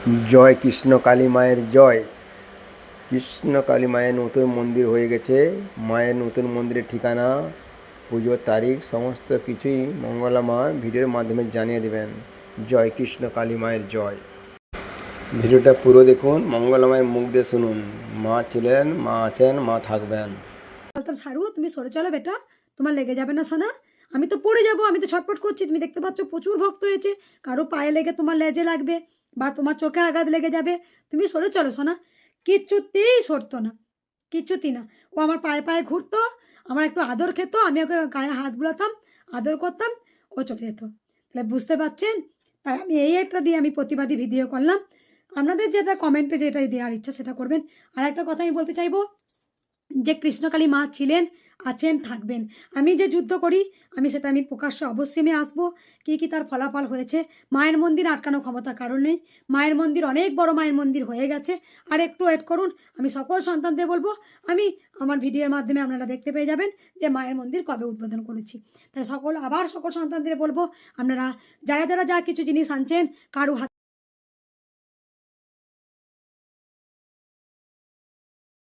জয় কৃষ্ণ কালী মায়ের জয়। কৃষ্ণ কালী মায়ের নতুন মন্দির হয়ে গেছে। মায়ের নতুন মন্দিরের ঠিকানা, পুজোর তারিখ সমস্ত কিছুই মঙ্গলা মা ভিডিওর মাধ্যমে জানিয়ে দেবেন। জয় কৃষ্ণ কালী মায়ের জয়। ভিডিওটা পুরো দেখুন, মঙ্গলা মায়ের মুখ দিয়ে শুনুন। মা ছিলেন, মা আছেন, মা থাকবেন। বলতাম সারু তুমি সরে চলো বেটা, তোমার লেগে যাবে না সোনা? আমি তো পড়ে যাব, আমি তো ছটফট করছি, তুমি দেখতে পাচ্ছ প্রচুর ভক্ত হয়েছে, কারো পায়ে লেগে তোমার লেজে লাগবে বা তোমার চোখে আঘাত লেগে যাবে, তুমি সরে চলো সোনা। কিচ্ছুতেই সরতো না, কিচ্ছুতেই না। ও আমার পায়ে পায়ে ঘুরতো, আমার একটু আদর খেত, আমি ওকে গায়ে হাত বুলাতাম, আদর করতাম, ও চলে যেত। তাহলে বুঝতে পারছেন, তাই আমি এই একটা দিয়ে আমি প্রতিবাদী ভিডিও করলাম। আপনাদের যেটা কমেন্টে যেটা দেওয়ার ইচ্ছা সেটা করবেন। আর একটা কথা আমি বলতে চাইবো যে কৃষ্ণকালী মা ছিলেন, আছেন, থাকবেন। আমি যে যুদ্ধ করি আমি প্রকাশ্যে অবশ্যই আমি আসবো, কী তার ফলাফল হয়েছে। মায়ের মন্দির আটকানো ক্ষমতা কারণ নেই, মায়ের মন্দির অনেক বড় মায়ের মন্দির হয়ে গেছে। আর একটু ওয়েট করুন, আমি সকল সন্তানদের বলবো, আমি আমার ভিডিওর মাধ্যমে আপনারা দেখতে পেয়ে যাবেন যে মায়ের মন্দির কবে উদ্বোধন করেছি। তাই সকল সন্তানদের বলবো, আপনারা যারা যারা যা কিছু জিনিস আনছেন, কারো হাতে